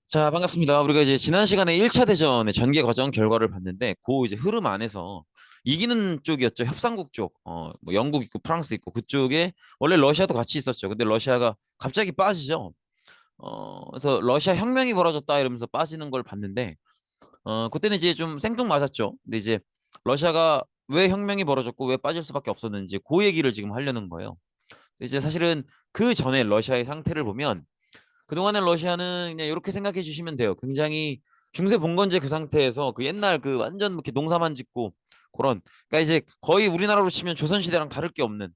자, 반갑습니다. 우리가 이제 지난 시간에 1차 대전의 전개 과정 결과를 봤는데, 그 이제 흐름 안에서 이기는 쪽이었죠. 협상국 쪽. 뭐 영국 있고 프랑스 있고 그쪽에 원래 러시아도 같이 있었죠. 근데 러시아가 갑자기 빠지죠. 그래서 러시아 혁명이 벌어졌다 이러면서 빠지는 걸 봤는데, 그때는 이제 좀 생뚱맞았죠. 근데 이제 러시아가 왜 혁명이 벌어졌고 왜 빠질 수밖에 없었는지 그 얘기를 지금 하려는 거예요. 이제 사실은 그 전에 러시아의 상태를 보면 그동안의 러시아는 그냥 이렇게 생각해 주시면 돼요. 굉장히 중세 봉건제 그 상태에서 그 옛날 그 완전 이렇게 농사만 짓고 그런, 그러니까 이제 거의 우리나라로 치면 조선시대랑 다를 게 없는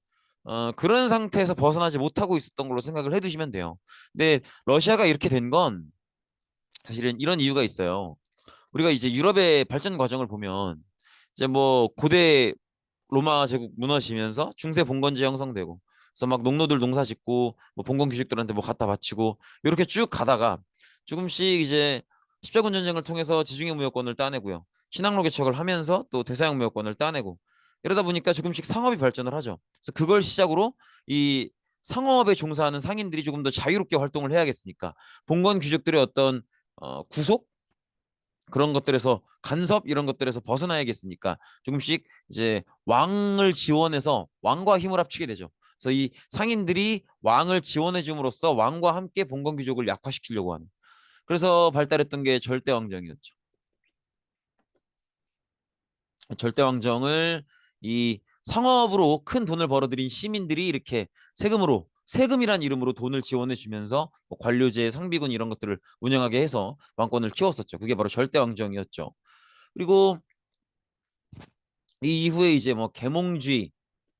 그런 상태에서 벗어나지 못하고 있었던 걸로 생각을 해 두시면 돼요. 근데 러시아가 이렇게 된 건 사실은 이런 이유가 있어요. 우리가 이제 유럽의 발전 과정을 보면 이제 뭐 고대 로마 제국 무너지면서 중세 봉건제 형성되고, 그래서 막 농노들 농사 짓고 뭐 봉건 귀족들한테 뭐 갖다 바치고 이렇게 쭉 가다가 조금씩 이제 십자군 전쟁을 통해서 지중해 무역권을 따내고요. 신항로 개척을 하면서 또 대서양 무역권을 따내고 이러다 보니까 조금씩 상업이 발전을 하죠. 그래서 그걸 시작으로 이 상업에 종사하는 상인들이 조금 더 자유롭게 활동을 해야겠으니까 봉건 귀족들의 어떤 구속 그런 것들에서 간섭 이런 것들에서 벗어나야겠으니까 조금씩 이제 왕을 지원해서 왕과 힘을 합치게 되죠. 그래서 이 상인들이 왕을 지원해 줌으로써 왕과 함께 봉건 귀족을 약화시키려고 하는, 그래서 발달했던 게 절대 왕정이었죠. 절대 왕정을 이 상업으로 큰 돈을 벌어들인 시민들이 이렇게 세금이란 이름으로 돈을 지원해 주면서 뭐 관료제, 상비군 이런 것들을 운영하게 해서 왕권을 키웠었죠. 그게 바로 절대 왕정이었죠. 그리고 이 이후에 이제 뭐 계몽주의,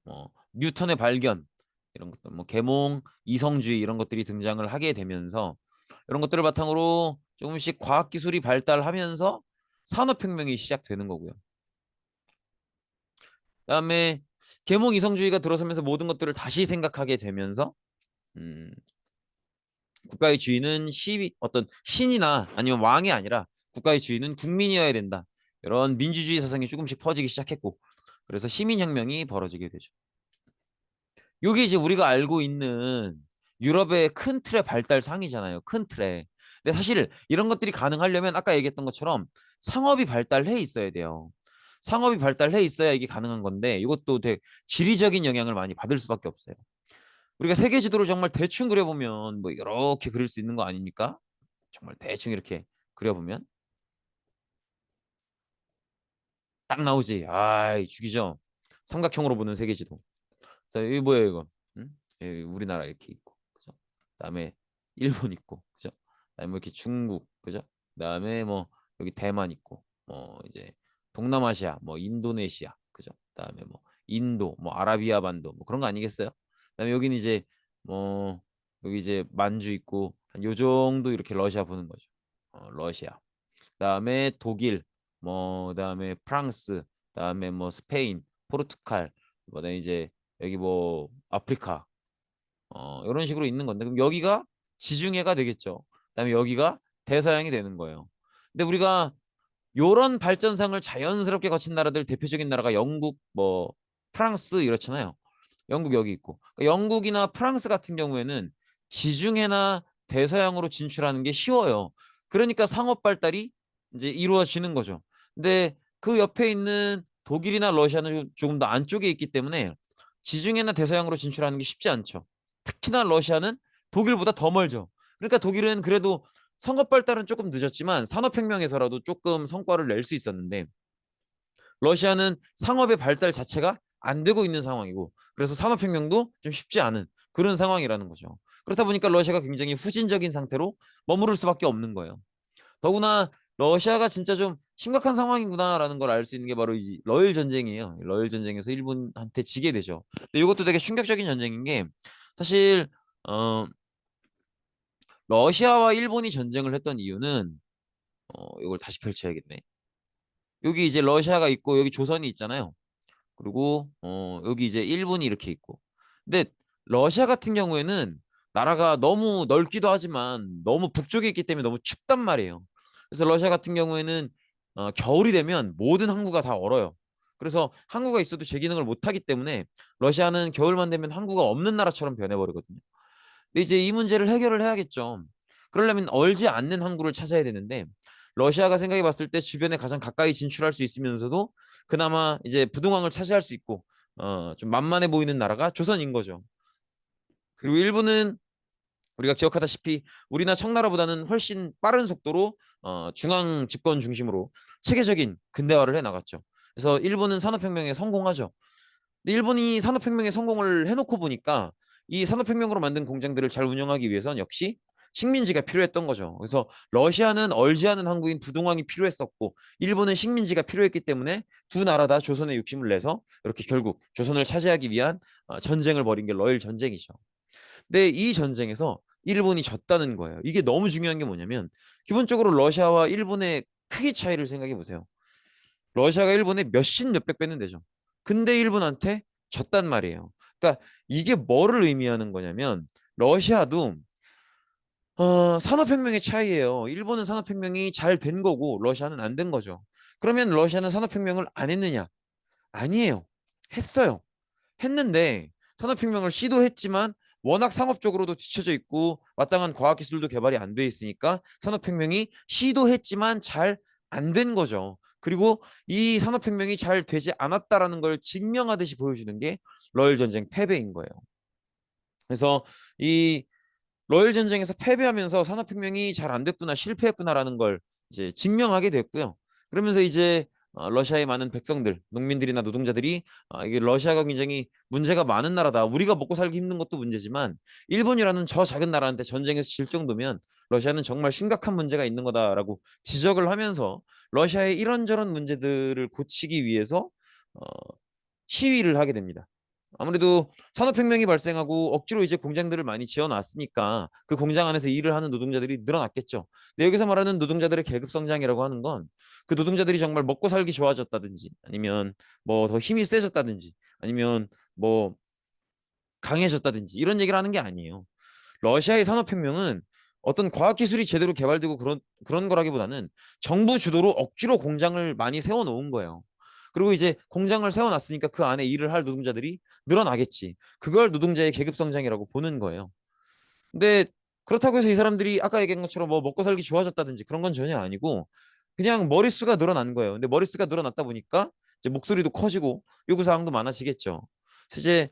뭐 뉴턴의 발견 이런 것들, 뭐 계몽, 이성주의 이런 것들이 등장을 하게 되면서 이런 것들을 바탕으로 조금씩 과학 기술이 발달하면서 산업혁명이 시작되는 거고요. 그다음에 계몽 이성주의가 들어서면서 모든 것들을 다시 생각하게 되면서 음, 국가의 주인은 어떤 신이나 아니면 왕이 아니라 국가의 주인은 국민이어야 된다. 이런 민주주의 사상이 조금씩 퍼지기 시작했고, 그래서 시민혁명이 벌어지게 되죠. 요게 이제 우리가 알고 있는 유럽의 큰 틀의 발달상이잖아요. 큰 틀에. 근데 사실 이런 것들이 가능하려면 아까 얘기했던 것처럼 상업이 발달해 있어야 돼요. 상업이 발달해 있어야 이게 가능한 건데 이것도 되게 지리적인 영향을 많이 받을 수밖에 없어요. 우리가 세계 지도를 정말 대충 그려보면 뭐 이렇게 그릴 수 있는 거 아닙니까? 정말 대충 이렇게 그려보면 딱 나오지. 아이, 죽이죠. 삼각형으로 보는 세계 지도. 자, 이게 뭐예요, 이거? 응? 여기 우리나라 이렇게 있고, 그죠? 그다음에 일본 있고, 그죠? 그다음에 뭐 이렇게 중국, 그죠? 그다음에 뭐 여기 대만 있고, 뭐 이제 동남아시아, 뭐 인도네시아, 그죠? 그다음에 뭐 인도, 뭐 아라비아 반도, 뭐 그런 거 아니겠어요? 그다음에 여기는 이제 뭐 여기 이제 만주 있고 한 요 정도 이렇게 러시아 보는 거죠. 러시아. 그다음에 독일, 뭐 그다음에 프랑스, 그다음에 뭐 스페인, 포르투갈, 그다음에 이제 여기 뭐 아프리카, 이런 식으로 있는 건데 그럼 여기가 지중해가 되겠죠. 그다음에 여기가 대서양이 되는 거예요. 근데 우리가 요런 발전상을 자연스럽게 거친 나라들 대표적인 나라가 영국, 뭐 프랑스 이렇잖아요. 영국 여기 있고. 그러니까 영국이나 프랑스 같은 경우에는 지중해나 대서양으로 진출하는 게 쉬워요. 그러니까 상업 발달이 이제 이루어지는 거죠. 근데 그 옆에 있는 독일이나 러시아는 조금 더 안쪽에 있기 때문에 지중해나 대서양으로 진출하는 게 쉽지 않죠. 특히나 러시아는 독일보다 더 멀죠. 그러니까 독일은 그래도 상업 발달은 조금 늦었지만 산업혁명에서라도 조금 성과를 낼 수 있었는데 러시아는 상업의 발달 자체가 안 되고 있는 상황이고, 그래서 산업혁명도 좀 쉽지 않은 그런 상황이라는 거죠. 그렇다 보니까 러시아가 굉장히 후진적인 상태로 머무를 수밖에 없는 거예요. 더구나 러시아가 진짜 좀 심각한 상황이구나라는 걸 알 수 있는 게 바로 이 러일 전쟁이에요. 러일 전쟁에서 일본한테 지게 되죠. 근데 이것도 되게 충격적인 전쟁인 게 사실 어, 러시아와 일본이 전쟁을 했던 이유는 이걸 다시 펼쳐야겠네. 여기 이제 러시아가 있고 여기 조선이 있잖아요. 그리고 여기 이제 일본이 이렇게 있고. 근데 러시아 같은 경우에는 나라가 너무 넓기도 하지만 너무 북쪽에 있기 때문에 너무 춥단 말이에요. 그래서 러시아 같은 경우에는 겨울이 되면 모든 항구가 다 얼어요. 그래서 항구가 있어도 제 기능을 못 하기 때문에 러시아는 겨울만 되면 항구가 없는 나라처럼 변해버리거든요. 근데 이제 이 문제를 해결을 해야겠죠. 그러려면 얼지 않는 항구를 찾아야 되는데 러시아가 생각해 봤을 때 주변에 가장 가까이 진출할 수 있으면서도 그나마 이제 부동항을 차지할 수 있고 좀 만만해 보이는 나라가 조선인 거죠. 그리고 일본은 우리가 기억하다시피 우리나 청나라보다는 훨씬 빠른 속도로 중앙 집권 중심으로 체계적인 근대화를 해 나갔죠. 그래서 일본은 산업혁명에 성공하죠. 근데 일본이 산업혁명에 성공을 해놓고 보니까 이 산업혁명으로 만든 공장들을 잘 운영하기 위해선 역시 식민지가 필요했던 거죠. 그래서 러시아는 얼지 않은 항구인 부동항이 필요했었고 일본은 식민지가 필요했기 때문에 두 나라 다 조선에 욕심을 내서 이렇게 결국 조선을 차지하기 위한 전쟁을 벌인 게 러일 전쟁이죠. 근데 이 전쟁에서 일본이 졌다는 거예요. 이게 너무 중요한 게 뭐냐면 기본적으로 러시아와 일본의 크기 차이를 생각해 보세요. 러시아가 일본에 몇십 몇백 배는 되죠. 근데 일본한테 졌단 말이에요. 그러니까 이게 뭐를 의미하는 거냐면 러시아도 산업혁명의 차이예요. 일본은 산업혁명이 잘 된 거고 러시아는 안 된 거죠. 그러면 러시아는 산업혁명을 안 했느냐? 아니에요. 했어요. 했는데 산업혁명을 시도했지만 워낙 상업적으로도 뒤처져 있고 마땅한 과학기술도 개발이 안 돼 있으니까 산업혁명이 시도했지만 잘 안 된 거죠. 그리고 이 산업혁명이 잘 되지 않았다라는 걸 증명하듯이 보여주는 게 러일 전쟁 패배인 거예요. 그래서 이 러일 전쟁에서 패배하면서 산업혁명이 잘 안 됐구나, 실패했구나라는 걸 이제 증명하게 됐고요. 그러면서 이제 러시아의 많은 백성들, 농민들이나 노동자들이 이게 러시아가 굉장히 문제가 많은 나라다. 우리가 먹고 살기 힘든 것도 문제지만 일본이라는 저 작은 나라한테 전쟁에서 질 정도면 러시아는 정말 심각한 문제가 있는 거다라고 지적을 하면서 러시아의 이런저런 문제들을 고치기 위해서 어, 시위를 하게 됩니다. 아무래도 산업혁명이 발생하고 억지로 이제 공장들을 많이 지어놨으니까 그 공장 안에서 일을 하는 노동자들이 늘어났겠죠. 근데 여기서 말하는 노동자들의 계급 성장이라고 하는 건 그 노동자들이 정말 먹고 살기 좋아졌다든지 아니면 뭐 더 힘이 세졌다든지 아니면 뭐 강해졌다든지 이런 얘기를 하는 게 아니에요. 러시아의 산업혁명은 어떤 과학기술이 제대로 개발되고 그런 거라기보다는 정부 주도로 억지로 공장을 많이 세워놓은 거예요. 그리고 이제 공장을 세워놨으니까 그 안에 일을 할 노동자들이 늘어나겠지. 그걸 노동자의 계급 성장이라고 보는 거예요. 근데 그렇다고 해서 이 사람들이 아까 얘기한 것처럼 뭐 먹고 살기 좋아졌다든지 그런 건 전혀 아니고 그냥 머릿수가 늘어난 거예요. 근데 머릿수가 늘어났다 보니까 이제 목소리도 커지고 요구사항도 많아지겠죠. 그래서 이제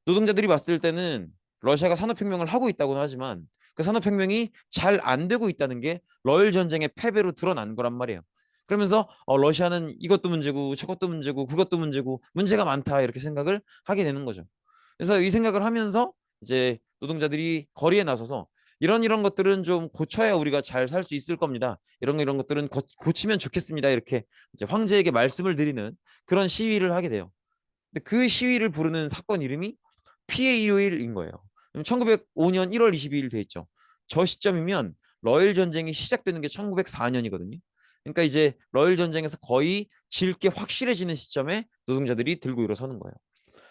노동자들이 봤을 때는 러시아가 산업혁명을 하고 있다고는 하지만 그 산업혁명이 잘 안 되고 있다는 게 러일 전쟁의 패배로 드러난 거란 말이에요. 그러면서 러시아는 이것도 문제고 저것도 문제고 그것도 문제고 문제가 많다 이렇게 생각을 하게 되는 거죠. 그래서 이 생각을 하면서 이제 노동자들이 거리에 나서서 이런 것들은 좀 고쳐야 우리가 잘 살 수 있을 겁니다. 이런 것들은 고치면 좋겠습니다. 이렇게 이제 황제에게 말씀을 드리는 그런 시위를 하게 돼요. 근데 그 시위를 부르는 사건 이름이 피해 일요일인 거예요. 1905년 1월 22일 돼 있죠. 저 시점이면 러일 전쟁이 시작되는 게 1904년이거든요. 그러니까 이제 러일 전쟁에서 거의 질 게 확실해지는 시점에 노동자들이 들고 일어서는 거예요.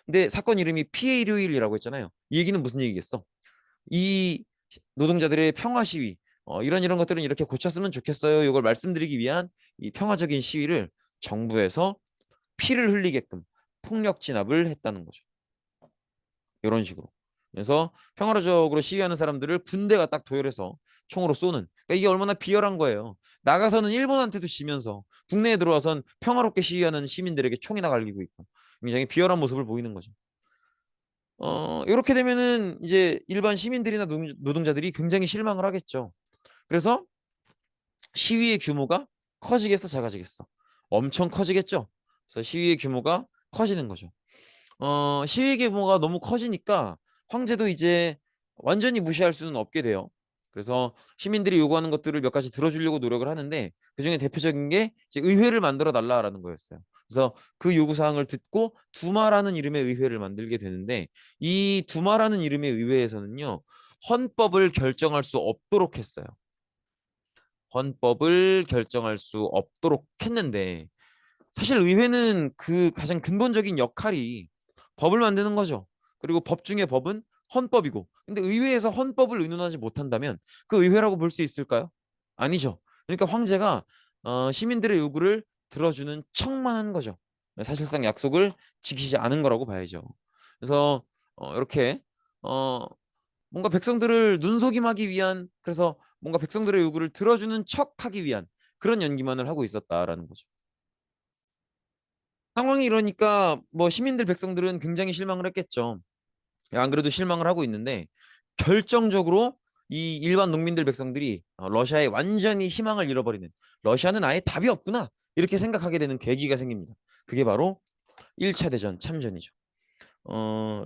근데 사건 이름이 피해 일요일이라고 했잖아요. 이 얘기는 무슨 얘기겠어? 이 노동자들의 평화 시위, 이런 것들은 이렇게 고쳤으면 좋겠어요. 이걸 말씀드리기 위한 이 평화적인 시위를 정부에서 피를 흘리게끔 폭력 진압을 했다는 거죠. 이런 식으로. 그래서 평화적으로 시위하는 사람들을 군대가 딱 도열해서 총으로 쏘는. 그러니까 이게 얼마나 비열한 거예요. 나가서는 일본한테도 지면서 국내에 들어와선 평화롭게 시위하는 시민들에게 총이나 갈기고 있고 굉장히 비열한 모습을 보이는 거죠. 이렇게 되면은 이제 일반 시민들이나 노동자들이 굉장히 실망을 하겠죠. 그래서 시위의 규모가 커지겠어, 작아지겠어? 엄청 커지겠죠. 그래서 시위의 규모가 커지는 거죠. 시위 규모가 너무 커지니까 황제도 이제 완전히 무시할 수는 없게 돼요. 그래서 시민들이 요구하는 것들을 몇 가지 들어주려고 노력을 하는데 그중에 대표적인 게 이제 의회를 만들어 달라라는 거였어요. 그래서 그 요구사항을 듣고 두마라는 이름의 의회를 만들게 되는데 이 두마라는 이름의 의회에서는요 헌법을 결정할 수 없도록 했어요. 헌법을 결정할 수 없도록 했는데 사실 의회는 그 가장 근본적인 역할이 법을 만드는 거죠. 그리고 법 중에 법은 헌법이고. 근데 의회에서 헌법을 의논하지 못한다면 그 의회라고 볼 수 있을까요? 아니죠. 그러니까 황제가 시민들의 요구를 들어주는 척만 한 거죠. 사실상 약속을 지키지 않은 거라고 봐야죠. 그래서 이렇게 어, 뭔가 백성들을 눈속임하기 위한 그래서 뭔가 백성들의 요구를 들어주는 척하기 위한 그런 연기만을 하고 있었다라는 거죠. 상황이 이러니까 뭐 시민들 백성들은 굉장히 실망을 했겠죠. 안 그래도 실망을 하고 있는데 결정적으로 이 일반 농민들 백성들이 러시아에 완전히 희망을 잃어버리는, 러시아는 아예 답이 없구나 이렇게 생각하게 되는 계기가 생깁니다. 그게 바로 1차 대전 참전이죠.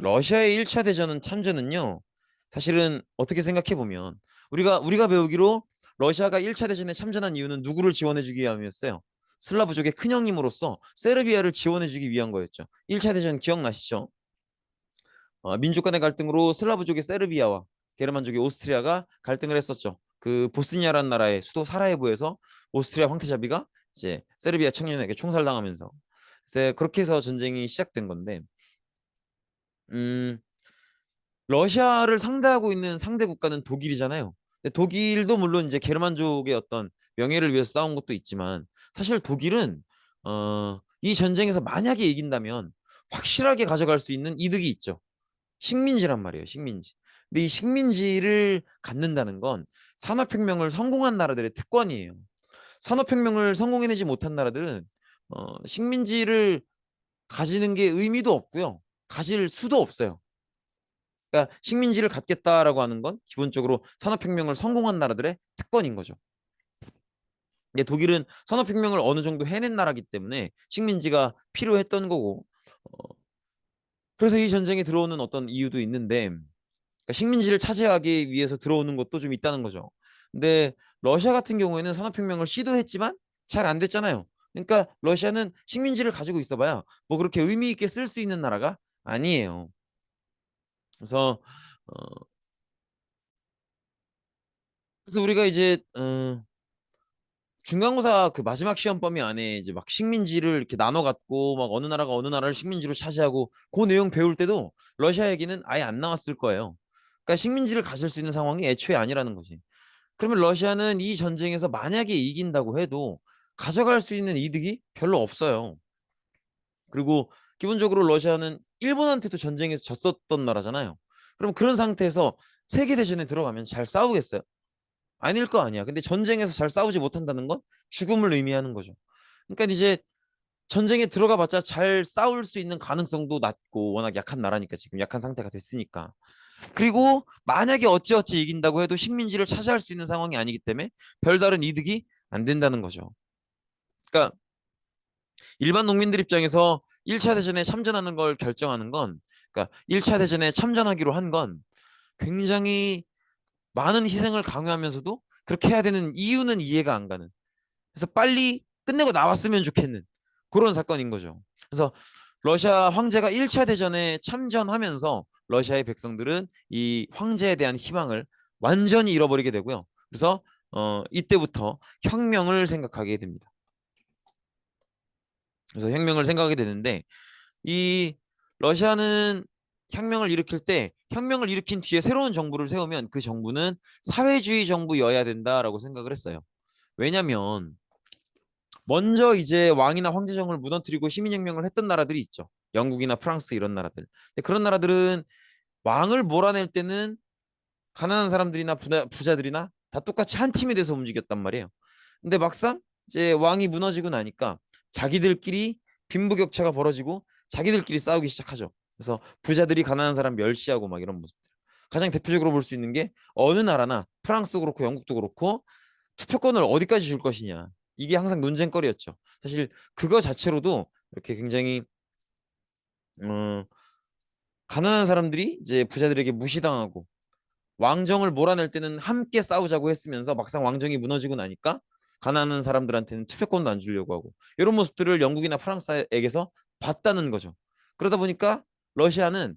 러시아의 1차 대전은 참전은요. 사실은 어떻게 생각해 보면 우리가 배우기로 러시아가 1차 대전에 참전한 이유는 누구를 지원해 주기 위함이었어요. 슬라브족의 큰형님으로서 세르비아를 지원해 주기 위한 거였죠. 1차 대전 기억나시죠? 민족 간의 갈등으로 슬라브족의 세르비아와 게르만족의 오스트리아가 갈등을 했었죠. 그 보스니아라는 나라의 수도 사라예보에서 오스트리아 황태자비가 이제 세르비아 청년에게 총살당하면서 그렇게 해서 전쟁이 시작된 건데, 음, 러시아를 상대하고 있는 상대 국가는 독일이잖아요. 근데 독일도 물론 이제 게르만족의 어떤 명예를 위해서 싸운 것도 있지만 사실 독일은 이 전쟁에서 만약에 이긴다면 확실하게 가져갈 수 있는 이득이 있죠. 식민지란 말이에요. 식민지. 근데 이 식민지를 갖는다는 건 산업혁명을 성공한 나라들의 특권이에요. 산업혁명을 성공해내지 못한 나라들은 식민지를 가지는 게 의미도 없고요. 가질 수도 없어요. 그러니까 식민지를 갖겠다라고 하는 건 기본적으로 산업혁명을 성공한 나라들의 특권인 거죠. 근데 독일은 산업혁명을 어느 정도 해낸 나라기 때문에 식민지가 필요했던 거고, 어, 그래서 이 전쟁에 들어오는 어떤 이유도 있는데, 그러니까 식민지를 차지하기 위해서 들어오는 것도 좀 있다는 거죠. 근데 러시아 같은 경우에는 산업혁명을 시도했지만 잘 안 됐잖아요. 그러니까 러시아는 식민지를 가지고 있어봐야 뭐 그렇게 의미 있게 쓸 수 있는 나라가 아니에요. 그래서 어, 그래서 우리가 이제 중간고사 그 마지막 시험 범위 안에 이제 막 식민지를 이렇게 나눠 갖고 막 어느 나라가 어느 나라를 식민지로 차지하고 그 내용 배울 때도 러시아 얘기는 아예 안 나왔을 거예요. 그러니까 식민지를 가질 수 있는 상황이 애초에 아니라는 거지. 그러면 러시아는 이 전쟁에서 만약에 이긴다고 해도 가져갈 수 있는 이득이 별로 없어요. 그리고 기본적으로 러시아는 일본한테도 전쟁에서 졌었던 나라잖아요. 그럼 그런 상태에서 세계대전에 들어가면 잘 싸우겠어요? 아닐 거 아니야. 근데 전쟁에서 잘 싸우지 못한다는 건 죽음을 의미하는 거죠. 그러니까 이제 전쟁에 들어가 봤자 잘 싸울 수 있는 가능성도 낮고 워낙 약한 나라니까 지금 약한 상태가 됐으니까. 그리고 만약에 어찌어찌 이긴다고 해도 식민지를 차지할 수 있는 상황이 아니기 때문에 별다른 이득이 안 된다는 거죠. 그러니까 일반 농민들 입장에서 1차 대전에 참전하는 걸 결정하는 건, 그러니까 1차 대전에 참전하기로 한 건 굉장히 많은 희생을 강요하면서도 그렇게 해야 되는 이유는 이해가 안 가는. 그래서 빨리 끝내고 나왔으면 좋겠는 그런 사건인 거죠. 그래서 러시아 황제가 1차 대전에 참전하면서 러시아의 백성들은 이 황제에 대한 희망을 완전히 잃어버리게 되고요. 그래서 이때부터 혁명을 생각하게 됩니다. 그래서 혁명을 생각하게 되는데 이 러시아는 혁명을 일으킬 때 혁명을 일으킨 뒤에 새로운 정부를 세우면 그 정부는 사회주의 정부여야 된다라고 생각을 했어요. 왜냐면 먼저 이제 왕이나 황제정을 무너뜨리고 시민혁명을 했던 나라들이 있죠. 영국이나 프랑스 이런 나라들. 근데 그런 나라들은 왕을 몰아낼 때는 가난한 사람들이나 부자들이나 다 똑같이 한 팀이 돼서 움직였단 말이에요. 근데 막상 이제 왕이 무너지고 나니까 자기들끼리 빈부격차가 벌어지고 자기들끼리 싸우기 시작하죠. 그래서 부자들이 가난한 사람 멸시하고 막 이런 모습들. 가장 대표적으로 볼 수 있는 게 어느 나라나 프랑스도 그렇고 영국도 그렇고 투표권을 어디까지 줄 것이냐. 이게 항상 논쟁거리였죠. 사실 그거 자체로도 이렇게 굉장히 어, 가난한 사람들이 이제 부자들에게 무시당하고 왕정을 몰아낼 때는 함께 싸우자고 했으면서 막상 왕정이 무너지고 나니까 가난한 사람들한테는 투표권도 안 주려고 하고 이런 모습들을 영국이나 프랑스에게서 봤다는 거죠. 그러다 보니까 러시아는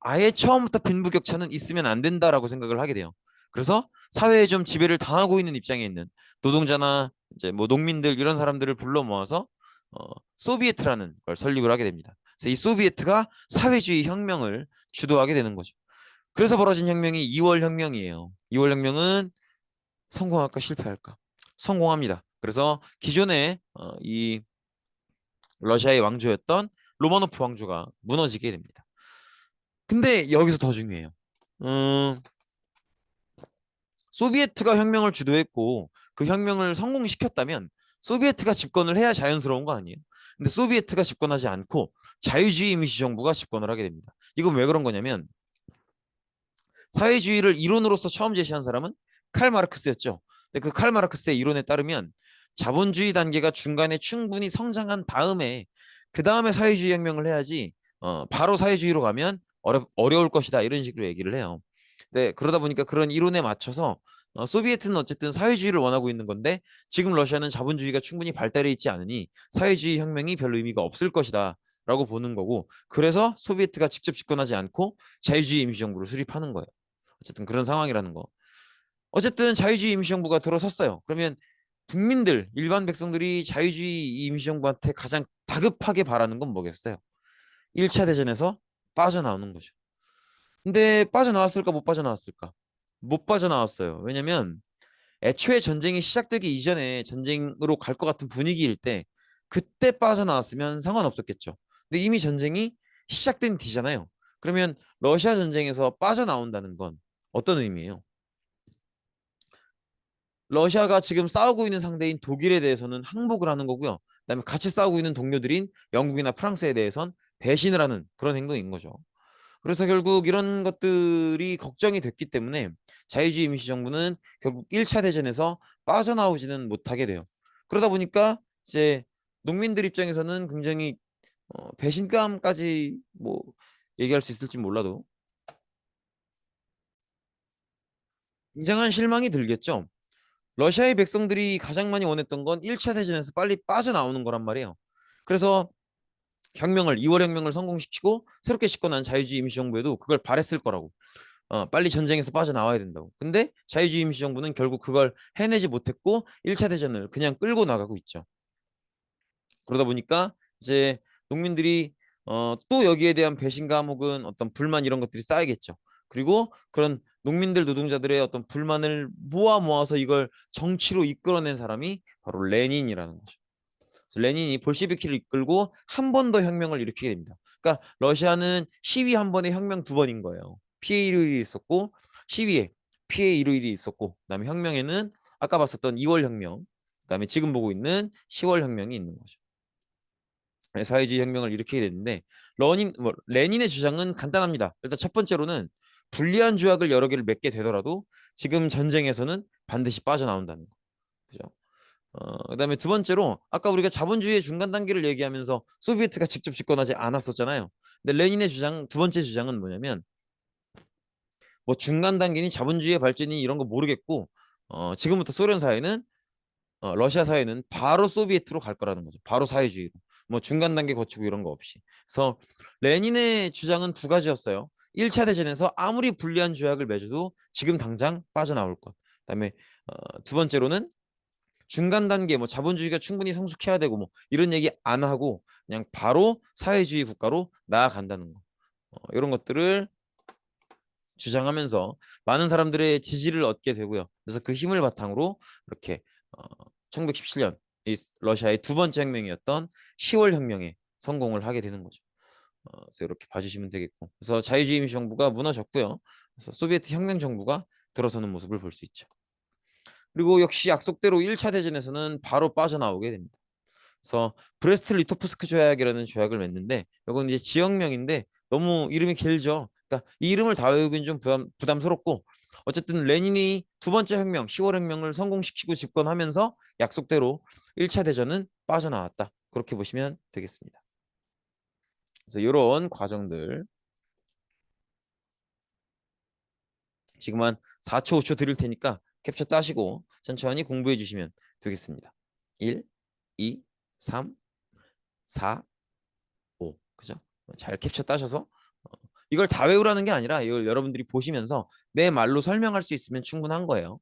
아예 처음부터 빈부격차는 있으면 안 된다라고 생각을 하게 돼요. 그래서 사회에 좀 지배를 당하고 있는 입장에 있는 노동자나 이제 뭐 농민들 이런 사람들을 불러 모아서 소비에트라는 걸 설립을 하게 됩니다. 그래서 이 소비에트가 사회주의 혁명을 주도하게 되는 거죠. 그래서 벌어진 혁명이 2월 혁명이에요. 2월 혁명은 성공할까 실패할까? 성공합니다. 그래서 기존에 이 러시아의 왕조였던 로마노프 왕조가 무너지게 됩니다. 근데 여기서 더 중요해요. 음, 소비에트가 혁명을 주도했고 그 혁명을 성공시켰다면 소비에트가 집권을 해야 자연스러운 거 아니에요? 근데 소비에트가 집권하지 않고 자유주의 임시정부가 집권을 하게 됩니다. 이건 왜 그런 거냐면 사회주의를 이론으로서 처음 제시한 사람은 칼 마르크스였죠. 근데 그 칼 마르크스의 이론에 따르면 자본주의 단계가 중간에 충분히 성장한 다음에 그 다음에 사회주의 혁명을 해야지 바로 사회주의로 가면 어려울 것이다 이런 식으로 얘기를 해요. 네, 그러다 보니까 그런 이론에 맞춰서 소비에트는 어쨌든 사회주의를 원하고 있는 건데 지금 러시아는 자본주의가 충분히 발달해 있지 않으니 사회주의 혁명이 별 의미가 없을 것이다 라고 보는 거고 그래서 소비에트가 직접 집권하지 않고 자유주의 임시정부를 수립하는 거예요. 어쨌든 그런 상황이라는 거. 어쨌든 자유주의 임시정부가 들어섰어요. 그러면 국민들, 일반 백성들이 자유주의 임시정부한테 가장 다급하게 바라는 건 뭐겠어요? 1차 대전에서 빠져나오는 거죠. 근데 빠져나왔을까 못 빠져나왔을까? 못 빠져나왔어요. 왜냐면 애초에 전쟁이 시작되기 이전에 전쟁으로 갈 것 같은 분위기일 때 그때 빠져나왔으면 상관없었겠죠. 근데 이미 전쟁이 시작된 뒤잖아요. 그러면 러시아 전쟁에서 빠져나온다는 건 어떤 의미예요? 러시아가 지금 싸우고 있는 상대인 독일에 대해서는 항복을 하는 거고요. 그다음에 같이 싸우고 있는 동료들인 영국이나 프랑스에 대해선 배신을 하는 그런 행동인 거죠. 그래서 결국 이런 것들이 걱정이 됐기 때문에 자유주의 임시정부는 결국 1차 대전에서 빠져나오지는 못하게 돼요. 그러다 보니까 이제 농민들 입장에서는 굉장히 배신감까지 뭐 얘기할 수 있을지 몰라도 굉장한 실망이 들겠죠. 러시아의 백성들이 가장 많이 원했던 건 1차 대전에서 빨리 빠져나오는 거란 말이에요. 그래서 2월 혁명을 성공시키고 새롭게 집권한 자유주의 임시정부에도 그걸 바랬을 거라고. 빨리 전쟁에서 빠져나와야 된다고. 근데 자유주의 임시정부는 결국 그걸 해내지 못했고 1차 대전을 그냥 끌고 나가고 있죠. 그러다 보니까 이제 농민들이 또 여기에 대한 배신감 혹은 어떤 불만 이런 것들이 쌓이겠죠. 그리고 그런 농민들 노동자들의 어떤 불만을 모아서 이걸 정치로 이끌어낸 사람이 바로 레닌이라는 거죠. 레닌이 볼셰비키를 이끌고 한 번 더 혁명을 일으키게 됩니다. 그러니까 러시아는 시위 한 번에 혁명 두 번인 거예요. 피해 일일이 있었고 시위에 피해 일일이 있었고 그다음에 혁명에는 아까 봤었던 2월 혁명 그다음에 지금 보고 있는 10월 혁명이 있는 거죠. 사회주의 혁명을 일으키게 됐는데 레닌의 주장은 간단합니다. 일단 첫 번째로는 불리한 조약을 여러 개를 맺게 되더라도 지금 전쟁에서는 반드시 빠져나온다는 거. 그죠? 그다음에 두 번째로 아까 우리가 자본주의의 중간 단계를 얘기하면서 소비에트가 직접 집권하지 않았었잖아요. 근데 레닌의 주장 두 번째 주장은 뭐냐면 뭐 중간 단계니 자본주의의 발전이 이런 거 모르겠고 지금부터 소련 사회는 러시아 사회는 바로 소비에트로 갈 거라는 거죠. 바로 사회주의로. 뭐 중간 단계 거치고 이런 거 없이. 그래서 레닌의 주장은 두 가지였어요. 1차 대전에서 아무리 불리한 조약을 맺어도 지금 당장 빠져나올 것. 그다음에 두 번째로는 중간 단계 뭐 자본주의가 충분히 성숙해야 되고 뭐 이런 얘기 안 하고 그냥 바로 사회주의 국가로 나아간다는 거. 이런 것들을 주장하면서 많은 사람들의 지지를 얻게 되고요. 그래서 그 힘을 바탕으로 이렇게 1917년 이 러시아의 두 번째 혁명이었던 10월 혁명에 성공을 하게 되는 거죠. 그래서 이렇게 봐주시면 되겠고, 그래서 자유주의 임시정부가 무너졌고요. 그래서 소비에트 혁명 정부가 들어서는 모습을 볼 수 있죠. 그리고 역시 약속대로 1차 대전에서는 바로 빠져나오게 됩니다. 그래서 브레스트 리토프스크 조약이라는 조약을 맺는데 이건 이제 지역명인데 너무 이름이 길죠. 그러니까 이 이름을 다 외우기는 좀 부담스럽고 어쨌든 레닌이 두 번째 혁명 10월 혁명을 성공시키고 집권하면서 약속대로 1차 대전은 빠져나왔다. 그렇게 보시면 되겠습니다. 그래서 이런 과정들 지금 한 4초 5초 드릴 테니까 캡처 따시고 천천히 공부해 주시면 되겠습니다. 1, 2, 3, 4, 5. 그죠? 잘 캡처 따셔서 이걸 다 외우라는 게 아니라 이걸 여러분들이 보시면서 내 말로 설명할 수 있으면 충분한 거예요.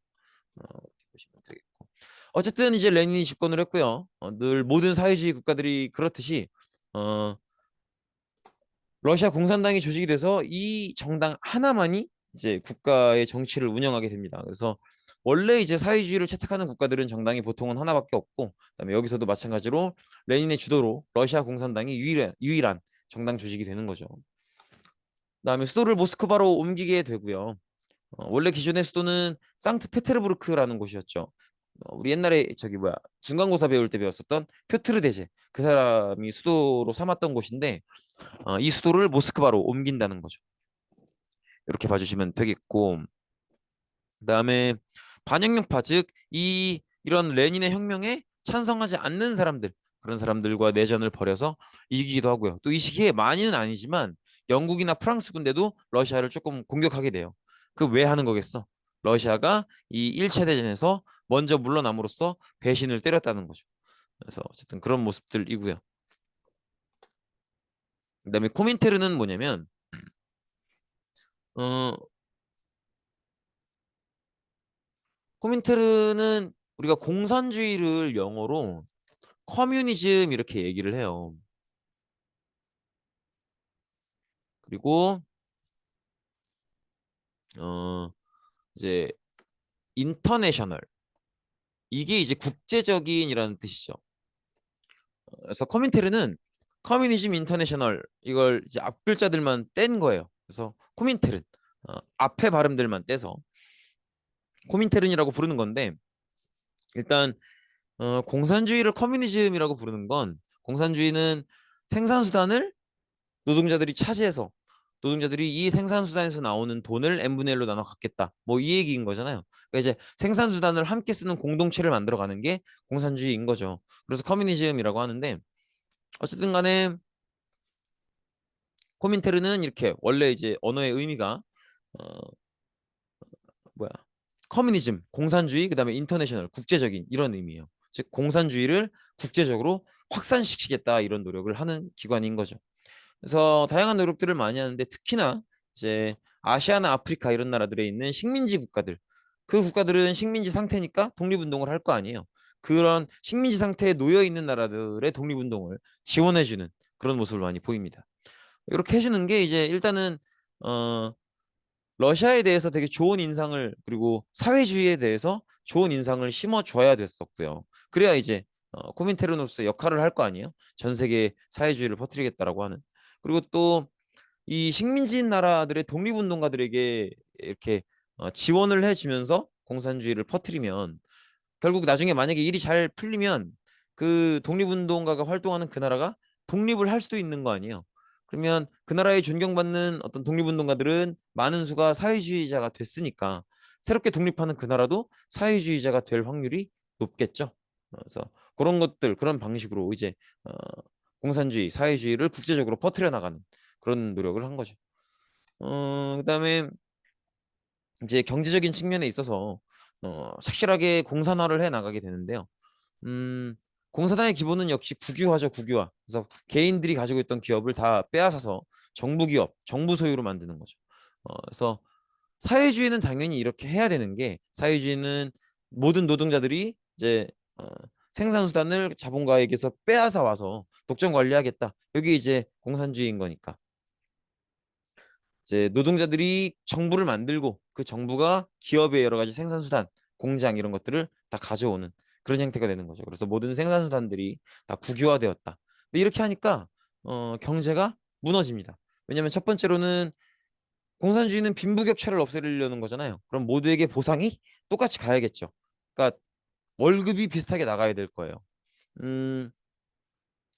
보시면 되겠고. 어쨌든 이제 레닌이 집권을 했고요. 늘 모든 사회주의 국가들이 그렇듯이 어, 러시아 공산당이 조직이 돼서 이 정당 하나만이 이제 국가의 정치를 운영하게 됩니다. 그래서 원래 이제 사회주의를 채택하는 국가들은 정당이 보통은 하나밖에 없고, 그다음에 여기서도 마찬가지로 레닌의 주도로 러시아 공산당이 유일한 정당 조직이 되는 거죠. 그다음에 수도를 모스크바로 옮기게 되고요. 원래 기존의 수도는 상트페테르부르크라는 곳이었죠. 우리 옛날에 저기 뭐야 중간고사 배울 때 배웠었던 표트르 대제 그 사람이 수도로 삼았던 곳인데 이 수도를 모스크바로 옮긴다는 거죠. 이렇게 봐주시면 되겠고 그다음에 반혁명파 즉 이런 레닌의 혁명에 찬성하지 않는 사람들 그런 사람들과 내전을 벌여서 이기기도 하고요. 또 이 시기에 많이는 아니지만 영국이나 프랑스 군대도 러시아를 조금 공격하게 돼요. 그 왜 하는 거겠어? 러시아가 이 1차 대전에서 먼저 물러남으로써 배신을 때렸다는 거죠. 그래서 어쨌든 그런 모습들이고요. 그다음에 코민테르는 뭐냐면 어 코민테르는 우리가 공산주의를 영어로 커뮤니즘 이렇게 얘기를 해요. 그리고 어 이제 인터내셔널 이게 이제 국제적인이라는 뜻이죠. 그래서 커민테르는 커뮤니즘 인터내셔널 이걸 이제 앞글자들만 뗀 거예요. 그래서 코민테른 앞에 발음들만 떼서 코민테른이라고 부르는 건데 일단 공산주의를 커뮤니즘이라고 부르는 건 공산주의는 생산수단을 노동자들이 차지해서 노동자들이 이 생산수단에서 나오는 돈을 n분의 1로 나눠 갖겠다. 뭐 이 얘기인 거잖아요. 그러니까 이제 생산수단을 함께 쓰는 공동체를 만들어가는 게 공산주의인 거죠. 그래서 커뮤니즘이라고 하는데 어쨌든 간에 코민테르는 이렇게 원래 이제 언어의 의미가 어, 뭐야 커뮤니즘, 공산주의, 그다음에 인터내셔널, 국제적인 이런 의미예요. 즉 공산주의를 국제적으로 확산시키겠다 이런 노력을 하는 기관인 거죠. 그래서 다양한 노력들을 많이 하는데 특히나 이제 아시아나 아프리카 이런 나라들에 있는 식민지 국가들 그 국가들은 식민지 상태니까 독립운동을 할 거 아니에요. 그런 식민지 상태에 놓여 있는 나라들의 독립운동을 지원해주는 그런 모습을 많이 보입니다. 이렇게 해주는 게 이제 일단은 어 러시아에 대해서 되게 좋은 인상을 그리고 사회주의에 대해서 좋은 인상을 심어줘야 됐었고요. 그래야 이제 코민테르노스의 역할을 할 거 아니에요. 전 세계에 사회주의를 퍼뜨리겠다라고 하는. 그리고 또 이 식민지인 나라들의 독립운동가들에게 이렇게 지원을 해주면서 공산주의를 퍼뜨리면 결국 나중에 만약에 일이 잘 풀리면 그 독립운동가가 활동하는 그 나라가 독립을 할 수도 있는 거 아니에요. 그러면 그 나라에 존경받는 어떤 독립운동가들은 많은 수가 사회주의자가 됐으니까 새롭게 독립하는 그 나라도 사회주의자가 될 확률이 높겠죠. 그래서 그런 것들, 그런 방식으로 이제 어, 공산주의, 사회주의를 국제적으로 퍼뜨려 나가는 그런 노력을 한 거죠. 그다음에 이제 경제적인 측면에 있어서 착실하게 공산화를 해 나가게 되는데요. 음, 공산화의 기본은 역시 국유화죠, 국유화. 그래서 개인들이 가지고 있던 기업을 다 빼앗아서 정부 기업, 정부 소유로 만드는 거죠. 그래서 사회주의는 당연히 이렇게 해야 되는 게 사회주의는 모든 노동자들이 이제 생산수단을 자본가에게서 빼앗아 와서 독점 관리하겠다. 여기 이제 공산주의인 거니까. 이제 노동자들이 정부를 만들고 그 정부가 기업의 여러 가지 생산수단, 공장 이런 것들을 다 가져오는 그런 형태가 되는 거죠. 그래서 모든 생산수단들이 다 국유화되었다. 근데 이렇게 하니까 경제가 무너집니다. 왜냐하면 첫 번째로는 공산주의는 빈부격차를 없애려는 거잖아요. 그럼 모두에게 보상이 똑같이 가야겠죠. 그러니까 월급이 비슷하게 나가야 될 거예요. 음,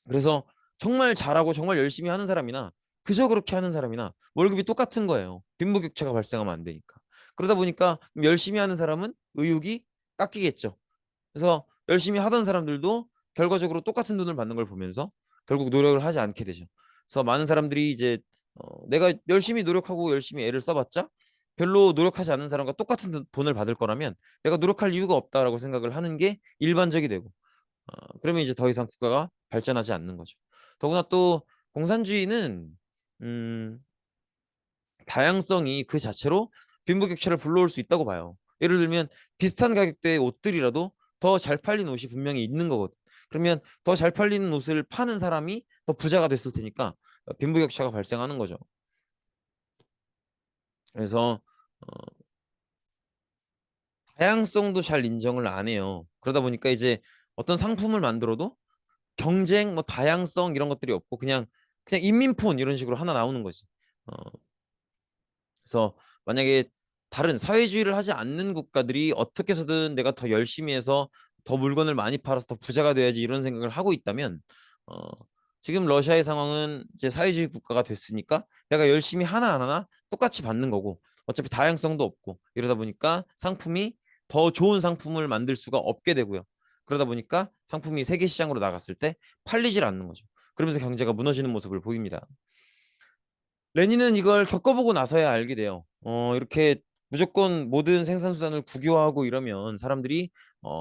그래서 정말 잘하고 정말 열심히 하는 사람이나 그저 그렇게 하는 사람이나 월급이 똑같은 거예요. 빈부격차가 발생하면 안 되니까. 그러다 보니까 열심히 하는 사람은 의욕이 깎이겠죠. 그래서 열심히 하던 사람들도 결과적으로 똑같은 돈을 받는 걸 보면서 결국 노력을 하지 않게 되죠. 그래서 많은 사람들이 이제 내가 열심히 노력하고 열심히 애를 써봤자 별로 노력하지 않는 사람과 똑같은 돈을 받을 거라면 내가 노력할 이유가 없다라고 생각을 하는 게 일반적이 되고 그러면 이제 더 이상 국가가 발전하지 않는 거죠. 더구나 또 공산주의는 음, 다양성이 그 자체로 빈부격차를 불러올 수 있다고 봐요. 예를 들면 비슷한 가격대의 옷들이라도 더 잘 팔린 옷이 분명히 있는 거거든. 그러면 더 잘 팔리는 옷을 파는 사람이 더 부자가 됐을 테니까 빈부격차가 발생하는 거죠. 그래서 다양성도 잘 인정을 안 해요. 그러다 보니까 이제 어떤 상품을 만들어도 경쟁, 뭐 다양성 이런 것들이 없고 그냥 인민폰 이런 식으로 하나 나오는 거지. 어, 그래서 만약에 다른 사회주의를 하지 않는 국가들이 어떻게 해서든 내가 더 열심히 해서 더 물건을 많이 팔아서 더 부자가 돼야지 이런 생각을 하고 있다면 어, 지금 러시아의 상황은 이제 사회주의 국가가 됐으니까 내가 열심히 하나 안 하나 똑같이 받는 거고 어차피 다양성도 없고 이러다 보니까 상품이 더 좋은 상품을 만들 수가 없게 되고요. 그러다 보니까 상품이 세계 시장으로 나갔을 때 팔리질 않는 거죠. 그러면서 경제가 무너지는 모습을 보입니다. 레닌은 이걸 겪어보고 나서야 알게 돼요. 이렇게 무조건 모든 생산수단을 국유화하고 이러면 사람들이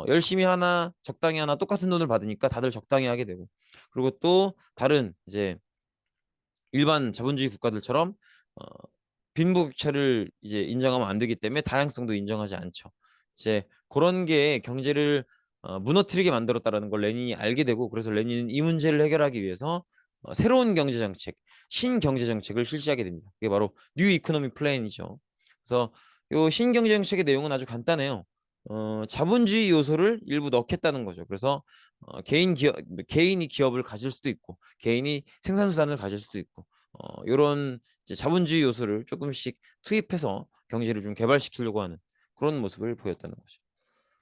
열심히 하나 적당히 하나 똑같은 돈을 받으니까 다들 적당히 하게 되고 그리고 또 다른 이제 일반 자본주의 국가들처럼 어, 빈부격차를 이제 인정하면 안 되기 때문에 다양성도 인정하지 않죠. 이제 그런 게 경제를 무너뜨리게 만들었다라는 걸 레닌이 알게 되고 그래서 레닌은 이 문제를 해결하기 위해서 새로운 경제 정책, 신경제 정책을 실시하게 됩니다. 그게 바로 뉴 이코노미 플랜이죠. 그래서 이 신경제 정책의 내용은 아주 간단해요. 자본주의 요소를 일부 넣겠다는 거죠. 그래서 개인이 기업을 가질 수도 있고 개인이 생산수단을 가질 수도 있고 이런 자본주의 요소를 조금씩 투입해서 경제를 좀 개발시키려고 하는 그런 모습을 보였다는 거죠.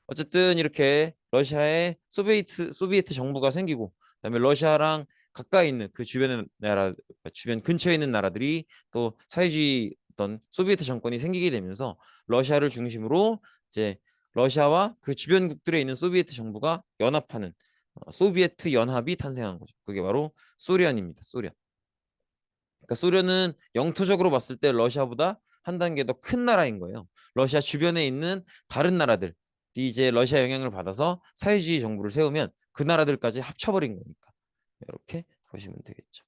어쨌든 이렇게 러시아의 소비에트 정부가 생기고 그다음에 러시아랑 가까이 있는 그 주변의 나라 주변 근처에 있는 나라들이 또 사회주의 어떤 소비에트 정권이 생기게 되면서 러시아를 중심으로 이제 러시아와 그 주변국들에 있는 소비에트 정부가 연합하는 소비에트 연합이 탄생한 거죠. 그게 바로 소련입니다. 소련. 그러니까 소련은 영토적으로 봤을 때 러시아보다 한 단계 더 큰 나라인 거예요. 러시아 주변에 있는 다른 나라들이 이제 러시아 영향을 받아서 사회주의 정부를 세우면 그 나라들까지 합쳐버린 거니까 이렇게 보시면 되겠죠.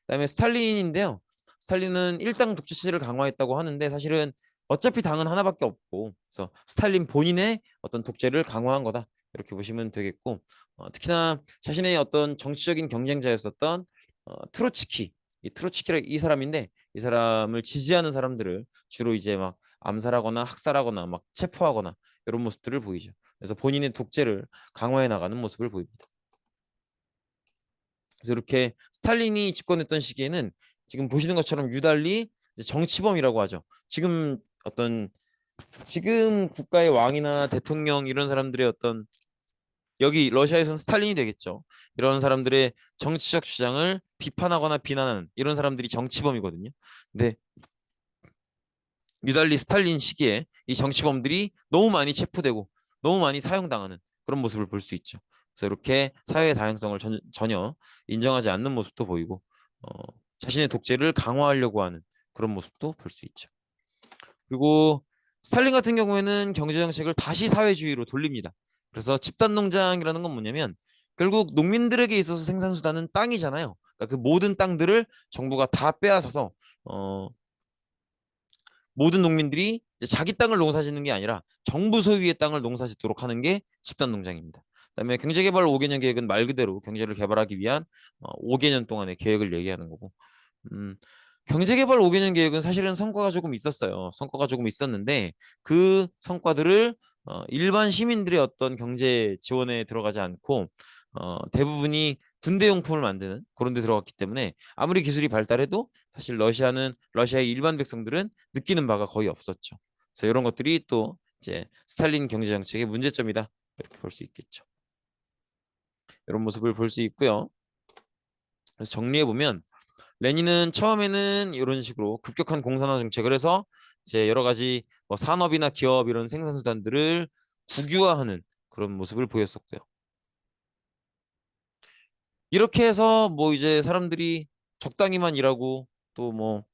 그다음에 스탈린인데요. 스탈린은 일당 독재체를 강화했다고 하는데 사실은 어차피 당은 하나밖에 없고 그래서 스탈린 본인의 어떤 독재를 강화한 거다 이렇게 보시면 되겠고 특히나 자신의 어떤 정치적인 경쟁자였었던 트로츠키 이 트로츠키라 이 사람인데 이 사람을 지지하는 사람들을 주로 이제 막 암살하거나 학살하거나 막 체포하거나 이런 모습들을 보이죠. 그래서 본인의 독재를 강화해 나가는 모습을 보입니다. 그래서 이렇게 스탈린이 집권했던 시기에는 지금 보시는 것처럼 유달리 정치범이라고 하죠. 지금 국가의 왕이나 대통령 이런 사람들의 어떤 여기 러시아에서는 스탈린이 되겠죠. 이런 사람들의 정치적 주장을 비판하거나 비난하는 이런 사람들이 정치범이거든요. 근데 유달리 스탈린 시기에 이 정치범들이 너무 많이 체포되고 너무 많이 사형당하는 그런 모습을 볼 수 있죠. 그래서 이렇게 사회의 다양성을 전혀 인정하지 않는 모습도 보이고 어, 자신의 독재를 강화하려고 하는 그런 모습도 볼 수 있죠. 그리고 스탈린 같은 경우에는 경제 정책을 다시 사회주의로 돌립니다. 그래서 집단 농장이라는 건 뭐냐면 결국 농민들에게 있어서 생산수단은 땅이잖아요. 그러니까 그 모든 땅들을 정부가 다 빼앗아서 어, 모든 농민들이 자기 땅을 농사짓는 게 아니라 정부 소유의 땅을 농사짓도록 하는 게 집단 농장입니다. 그다음에 경제개발 5개년 계획은 말 그대로 경제를 개발하기 위한 5개년 동안의 계획을 얘기하는 거고 음, 경제개발 5개년 계획은 사실은 성과가 조금 있었어요. 성과가 조금 있었는데 그 성과들을 일반 시민들의 어떤 경제 지원에 들어가지 않고 대부분이 군대용품을 만드는 그런 데 들어갔기 때문에 아무리 기술이 발달해도 사실 러시아의 일반 백성들은 느끼는 바가 거의 없었죠. 그래서 이런 것들이 또 이제 스탈린 경제 정책의 문제점이다. 이렇게 볼 수 있겠죠. 이런 모습을 볼 수 있고요. 그래서 정리해 보면 레닌은 처음에는 이런 식으로 급격한 공산화 정책을 해서 이제 여러 가지 뭐 산업이나 기업 이런 생산 수단들을 국유화하는 그런 모습을 보였었고요. 이렇게 해서 뭐 이제 사람들이 적당히만 일하고 또 뭐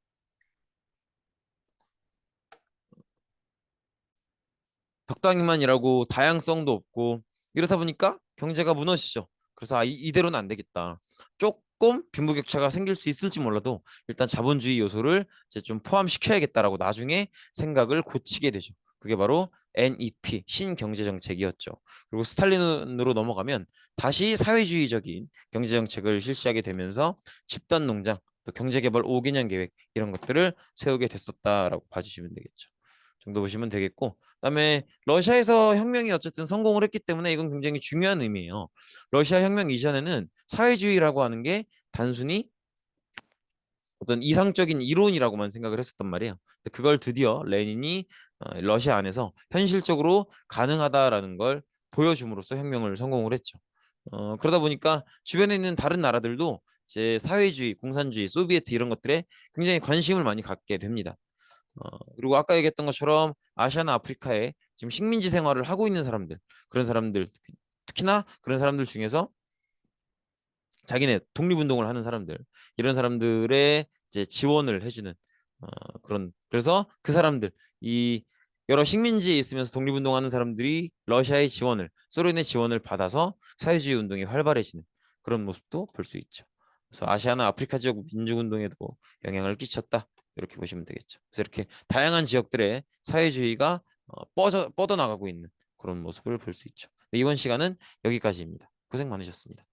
적당히만 일하고 다양성도 없고 이러다 보니까 경제가 무너지죠. 그래서 이대로는 안 되겠다. 조금 빈부격차가 생길 수 있을지 몰라도 일단 자본주의 요소를 이제 좀 포함시켜야겠다라고 나중에 생각을 고치게 되죠. 그게 바로 NEP 신경제정책이었죠. 그리고 스탈린으로 넘어가면 다시 사회주의적인 경제정책을 실시하게 되면서 집단농장, 또 경제개발 5개년 계획 이런 것들을 세우게 됐었다라고 봐주시면 되겠죠. 정도 보시면 되겠고 그다음에 러시아에서 혁명이 어쨌든 성공을 했기 때문에 이건 굉장히 중요한 의미예요. 러시아 혁명 이전에는 사회주의라고 하는 게 단순히 어떤 이상적인 이론이라고만 생각을 했었단 말이에요. 그걸 드디어 레닌이 러시아 안에서 현실적으로 가능하다라는 걸 보여줌으로써 혁명을 성공을 했죠. 그러다 보니까 주변에 있는 다른 나라들도 이제 사회주의, 공산주의, 소비에트 이런 것들에 굉장히 관심을 많이 갖게 됩니다. 그리고 아까 얘기했던 것처럼 아시아나 아프리카에 지금 식민지 생활을 하고 있는 사람들, 그런 사람들, 특히나 그런 사람들 중에서 자기네 독립운동을 하는 사람들, 이런 사람들의 이제 지원을 해주는 그래서 그 사람들, 이 여러 식민지에 있으면서 독립운동하는 사람들이 러시아의 지원을, 소련의 지원을 받아서 사회주의 운동이 활발해지는 그런 모습도 볼 수 있죠. 그래서 아시아나 아프리카 지역 민주운동에도 영향을 끼쳤다. 이렇게 보시면 되겠죠. 그래서 이렇게 다양한 지역들의 사회주의가 뻗어나가고 있는 그런 모습을 볼 수 있죠. 네, 이번 시간은 여기까지입니다. 고생 많으셨습니다.